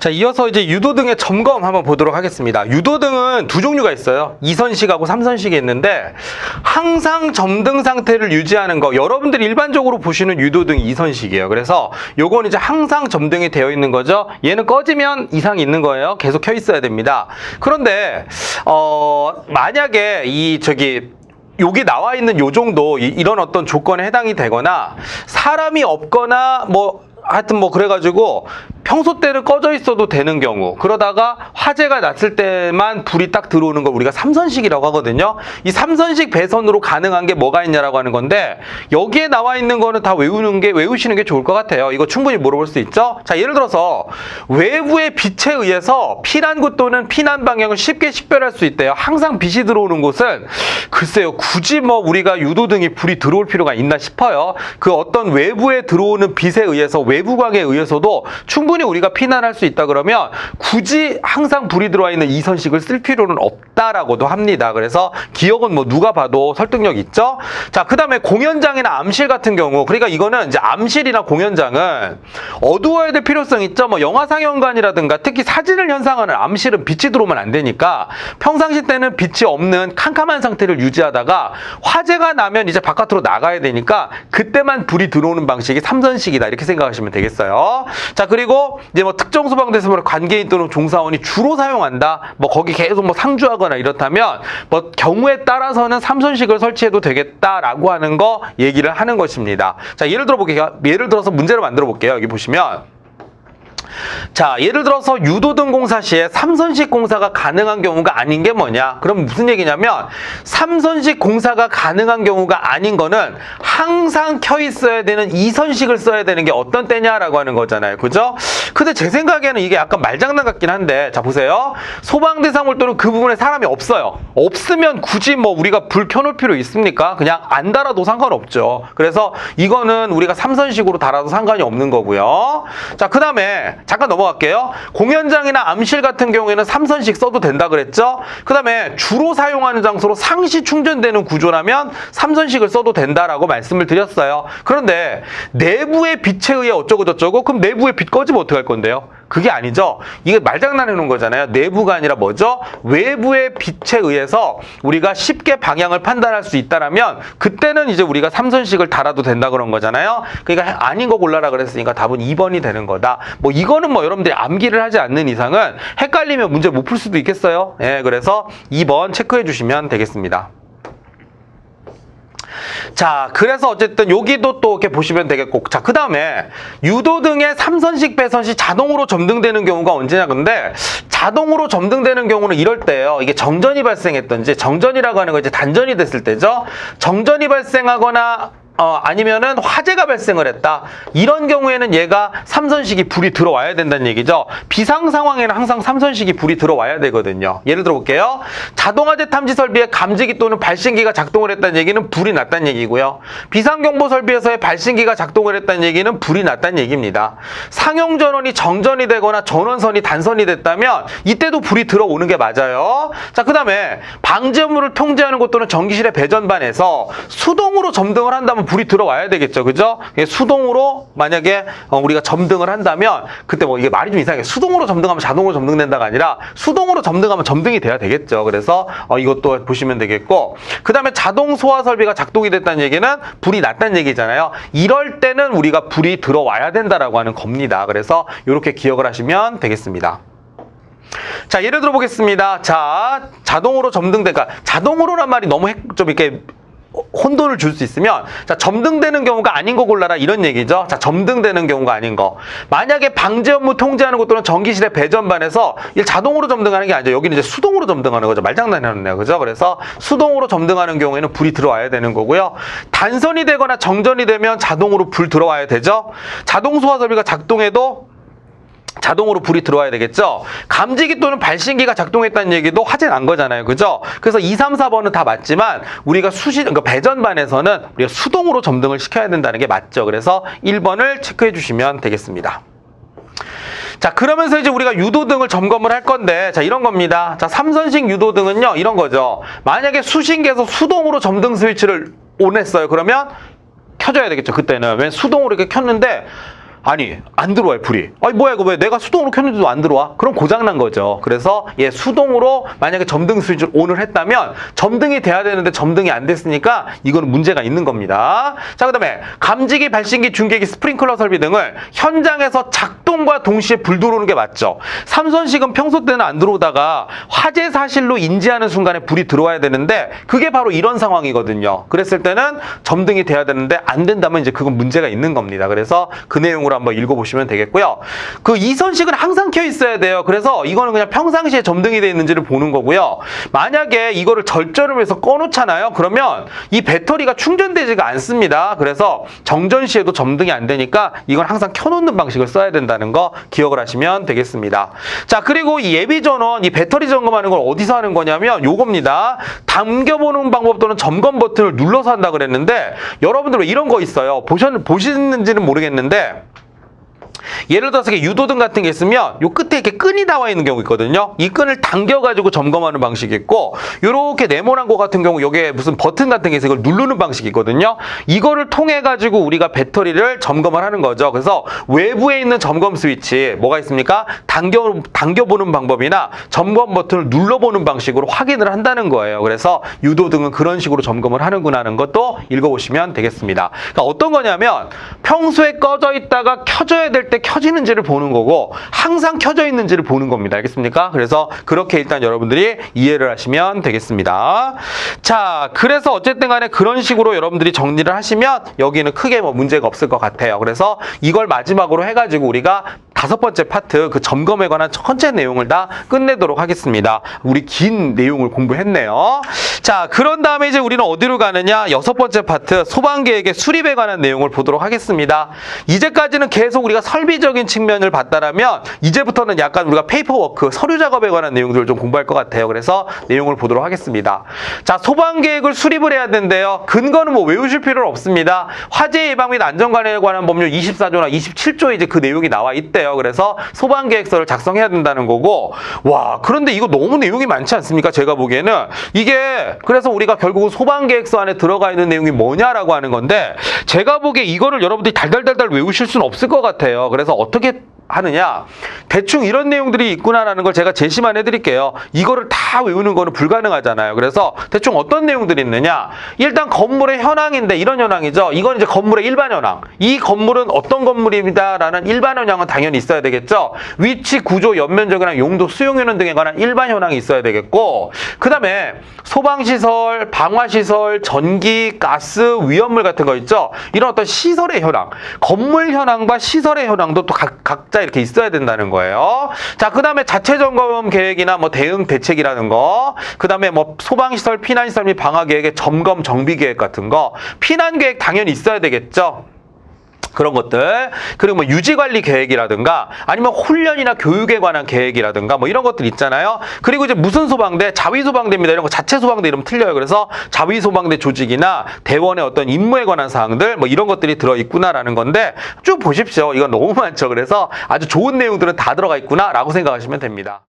자, 이어서 이제 유도등의 점검 한번 보도록 하겠습니다. 유도등은 두 종류가 있어요. 2선식하고 3선식이 있는데 항상 점등 상태를 유지하는 거, 여러분들이 일반적으로 보시는 유도등이 2선식이에요. 그래서 요건 이제 항상 점등이 되어 있는 거죠. 얘는 꺼지면 이상이 있는 거예요. 계속 켜 있어야 됩니다. 그런데 만약에 여기 나와 있는 요 정도 이런 어떤 조건에 해당이 되거나 사람이 없거나 하여튼 그래가지고 평소 때는 꺼져 있어도 되는 경우, 그러다가 화재가 났을 때만 불이 딱 들어오는 걸 우리가 3선식이라고 하거든요. 이 3선식 배선으로 가능한 게 뭐가 있냐라고 하는 건데, 여기에 나와 있는 거는 다 외우시는 게 좋을 것 같아요. 이거 충분히 물어볼 수 있죠. 자, 예를 들어서 외부의 빛에 의해서 피난구 또는 피난 방향을 쉽게 식별할 수 있대요. 항상 빛이 들어오는 곳은 글쎄요, 굳이 우리가 유도등이 불이 들어올 필요가 있나 싶어요. 그 어떤 외부에 들어오는 빛에 의해서, 외부광에 의해서도 충분히 우리가 피난할 수 있다 그러면 굳이 항상 불이 들어와 있는 2선식을 쓸 필요는 없다라고도 합니다. 그래서 기억은 누가 봐도 설득력 있죠? 자, 그 다음에 공연장이나 암실 같은 경우, 그러니까 이거는 이제 암실이나 공연장은 어두워야 될 필요성이 있죠. 영화 상영관이라든가 특히 사진을 현상하는 암실은 빛이 들어오면 안 되니까 평상시 때는 빛이 없는 캄캄한 상태를 유지하다가 화재가 나면 이제 바깥으로 나가야 되니까 그때만 불이 들어오는 방식이 3선식이다, 이렇게 생각하시면 되겠어요. 자, 그리고 이제 특정 소방대에서 관계인 또는 종사원이 주로 사용한다, 거기 계속 상주하거나 이렇다면 경우에 따라서는 3선식을 설치해도 되겠다라고 하는 거 얘기를 하는 것입니다. 자, 예를 들어서 문제를 만들어 볼게요. 여기 보시면, 자, 예를 들어서 유도등 공사 시에 3선식 공사가 가능한 경우가 아닌 게 뭐냐? 그럼 무슨 얘기냐면 3선식 공사가 가능한 경우가 아닌 거는 항상 켜 있어야 되는 2선식을 써야 되는 게 어떤 때냐라고 하는 거잖아요. 그죠? 근데 제 생각에는 이게 약간 말장난 같긴 한데, 자, 보세요. 소방대상물 또는 그 부분에 사람이 없어요. 없으면 굳이 우리가 불 켜놓을 필요 있습니까? 그냥 안 달아도 상관없죠. 그래서 이거는 우리가 3선식으로 달아도 상관이 없는 거고요. 자, 그 다음에 잠깐 넘어갈게요. 공연장이나 암실 같은 경우에는 3선식 써도 된다 그랬죠? 그 다음에 주로 사용하는 장소로 상시 충전되는 구조라면 3선식을 써도 된다라고 말씀을 드렸어요. 그런데 내부의 빛에 의해 어쩌고 저쩌고, 그럼 내부의 빛 꺼지면 어떡할 건데요? 그게 아니죠. 이게 말장난 해놓은 거잖아요. 내부가 아니라 뭐죠? 외부의 빛에 의해서 우리가 쉽게 방향을 판단할 수 있다라면 그때는 이제 우리가 3선식을 달아도 된다 그런 거잖아요. 그러니까 아닌 거 골라라 그랬으니까 답은 2번이 되는 거다. 이거는 여러분들이 암기를 하지 않는 이상은 헷갈리면 문제 못 풀 수도 있겠어요. 예, 그래서 2번 체크해 주시면 되겠습니다. 자, 그래서 어쨌든 여기도 또 이렇게 보시면 되겠고, 자, 그 다음에 유도등의 3선식 배선시 자동으로 점등되는 경우가 언제냐. 근데 자동으로 점등되는 경우는 이럴 때예요. 이게 정전이 발생했던지, 정전이라고 하는 거 이제 단전이 됐을 때죠. 정전이 발생하거나 아니면은 화재가 발생을 했다, 이런 경우에는 얘가 3선식이 불이 들어와야 된다는 얘기죠. 비상 상황에는 항상 3선식이 불이 들어와야 되거든요. 예를 들어 볼게요. 자동화재 탐지 설비에 감지기 또는 발신기가 작동을 했다는 얘기는 불이 났다는 얘기고요. 비상경보 설비에서의 발신기가 작동을 했다는 얘기는 불이 났다는 얘기입니다. 상용 전원이 정전이 되거나 전원선이 단선이 됐다면 이때도 불이 들어오는 게 맞아요. 자, 그 다음에 방지 업무를 통제하는 곳 또는 전기실의 배전반에서 수동으로 점등을 한다면 불이 들어와야 되겠죠. 그죠? 수동으로 만약에 우리가 점등을 한다면 그때 이게 말이 좀 이상해요. 수동으로 점등하면 자동으로 점등된다가 아니라 수동으로 점등하면 점등이 돼야 되겠죠. 그래서 이것도 보시면 되겠고, 그 다음에 자동 소화 설비가 작동이 됐다는 얘기는 불이 났다는 얘기잖아요. 이럴 때는 우리가 불이 들어와야 된다라고 하는 겁니다. 그래서 이렇게 기억을 하시면 되겠습니다. 자, 예를 들어 보겠습니다. 자, 자동으로 점등되니까, 자동으로란 말이 너무 좀 이렇게 혼돈을 줄 수 있으면, 자, 점등되는 경우가 아닌 거 골라라, 이런 얘기죠. 자, 점등되는 경우가 아닌 거. 만약에 방제 업무 통제하는 곳 또는 전기실의 배전반에서 자동으로 점등하는 게 아니죠. 여기는 이제 수동으로 점등하는 거죠. 말장난 해놨네요. 그죠? 그래서 수동으로 점등하는 경우에는 불이 들어와야 되는 거고요. 단선이 되거나 정전이 되면 자동으로 불 들어와야 되죠. 자동 소화 설비가 작동해도 자동으로 불이 들어와야 되겠죠. 감지기 또는 발신기가 작동했다는 얘기도 화재 난 거잖아요. 그죠? 그래서 2, 3, 4번은 다 맞지만 우리가 그러니까 배전반에서는 우리가 수동으로 점등을 시켜야 된다는 게 맞죠. 그래서 1번을 체크해 주시면 되겠습니다. 자, 그러면서 이제 우리가 유도등을 점검을 할 건데, 자, 이런 겁니다. 자, 3선식 유도등은요, 이런 거죠. 만약에 수신기에서 수동으로 점등 스위치를 온했어요. 그러면 켜줘야 되겠죠. 그때는. 왜 수동으로 이렇게 켰는데 아니 안 들어와요 불이. 아니 뭐야 이거 왜 내가 수동으로 켰는데도 안 들어와? 그럼 고장난 거죠. 그래서 수동으로 만약에 점등 스위치를 ON을 했다면 점등이 돼야 되는데 점등이 안 됐으니까 이거는 문제가 있는 겁니다. 자, 그다음에 감지기, 발신기, 중계기, 스프링클러 설비 등을 현장에서 작동과 동시에 불 들어오는 게 맞죠. 삼선식은 평소 때는 안 들어오다가 화재 사실로 인지하는 순간에 불이 들어와야 되는데 그게 바로 이런 상황이거든요. 그랬을 때는 점등이 돼야 되는데 안 된다면 이제 그건 문제가 있는 겁니다. 그래서 그 내용으로 한번 읽어보시면 되겠고요. 그 이선식은 항상 켜 있어야 돼요. 그래서 이거는 그냥 평상시에 점등이 되어 있는지를 보는 거고요. 만약에 이거를 절전을 해서 꺼놓잖아요. 그러면 이 배터리가 충전되지가 않습니다. 그래서 정전 시에도 점등이 안 되니까 이건 항상 켜놓는 방식을 써야 된다는 거 기억을 하시면 되겠습니다. 자, 그리고 이 예비 전원, 이 배터리 점검하는 걸 어디서 하는 거냐면 요겁니다. 당겨보는 방법 또는 점검 버튼을 눌러서 한다 그랬는데 여러분들 왜 이런 거 있어요. 보시는지는 모르겠는데 예를 들어서 유도등 같은 게 있으면 요 끝에 이렇게 끈이 나와 있는 경우 있거든요. 이 끈을 당겨가지고 점검하는 방식이 있고, 요렇게 네모난 거 같은 경우 여기에 무슨 버튼 같은 게 있어서 이걸 누르는 방식이 있거든요. 이거를 통해 가지고 우리가 배터리를 점검을 하는 거죠. 그래서 외부에 있는 점검 스위치 뭐가 있습니까? 당겨보는 방법이나 점검 버튼을 눌러보는 방식으로 확인을 한다는 거예요. 그래서 유도등은 그런 식으로 점검을 하는구나 하는 것도 읽어보시면 되겠습니다. 그러니까 어떤 거냐면 평소에 꺼져 있다가 켜져야 될 때 켜지는지를 보는 거고 항상 켜져 있는지를 보는 겁니다. 알겠습니까? 그래서 그렇게 일단 여러분들이 이해를 하시면 되겠습니다. 자, 그래서 어쨌든 간에 그런 식으로 여러분들이 정리를 하시면 여기는 크게 뭐 문제가 없을 것 같아요. 그래서 이걸 마지막으로 해가지고 우리가 5번째 파트 그 점검에 관한 전체 내용을 다 끝내도록 하겠습니다. 우리 긴 내용을 공부했네요. 자, 그런 다음에 이제 우리는 어디로 가느냐? 6번째 파트 소방계획의 수립에 관한 내용을 보도록 하겠습니다. 이제까지는 계속 우리가 설비적인 측면을 봤다라면 이제부터는 약간 우리가 페이퍼워크, 서류 작업에 관한 내용들을 좀 공부할 것 같아요. 그래서 내용을 보도록 하겠습니다. 자, 소방계획을 수립을 해야 된대요. 근거는 뭐 외우실 필요는 없습니다. 화재 예방 및 안전관리에 관한 법률 24조나 27조에 이제 그 내용이 나와 있대요. 그래서 소방계획서를 작성해야 된다는 거고, 와, 그런데 이거 너무 내용이 많지 않습니까? 제가 보기에는 이게 그래서 우리가 결국은 소방계획서 안에 들어가 있는 내용이 뭐냐라고 하는 건데, 제가 보기에 이거를 여러분들이 달달달달 외우실 수는 없을 것 같아요. 그래서 어떻게 하느냐, 대충 이런 내용들이 있구나라는 걸 제가 제시만 해드릴게요. 이거를 다 외우는 거는 불가능하잖아요. 그래서 대충 어떤 내용들이 있느냐, 일단 건물의 현황인데 이런 현황이죠. 이건 이제 건물의 일반 현황, 이 건물은 어떤 건물입니다라는 일반 현황은 당연히 있어야 되겠죠. 위치, 구조, 연면적이나 용도, 수용 효능 등에 관한 일반 현황이 있어야 되겠고, 그 다음에 소방시설, 방화시설, 전기, 가스, 위험물 같은 거 있죠. 이런 어떤 시설의 현황, 건물 현황과 시설의 현황도 또 각자 이렇게 있어야 된다는 거예요. 자, 그 다음에 자체 점검 계획이나 뭐 대응 대책이라는 거, 그 다음에 뭐 소방시설, 피난시설 및 방화계획의 점검 정비 계획 같은 거, 피난 계획 당연히 있어야 되겠죠. 그런 것들, 그리고 뭐 유지관리 계획이라든가 아니면 훈련이나 교육에 관한 계획이라든가 뭐 이런 것들 있잖아요. 그리고 이제 무슨 소방대, 자위소방대입니다. 이런 거 자체 소방대 이러면 틀려요. 그래서 자위소방대 조직이나 대원의 어떤 임무에 관한 사항들 뭐 이런 것들이 들어있구나라는 건데 쭉 보십시오. 이건 너무 많죠. 그래서 아주 좋은 내용들은 다 들어가 있구나라고 생각하시면 됩니다.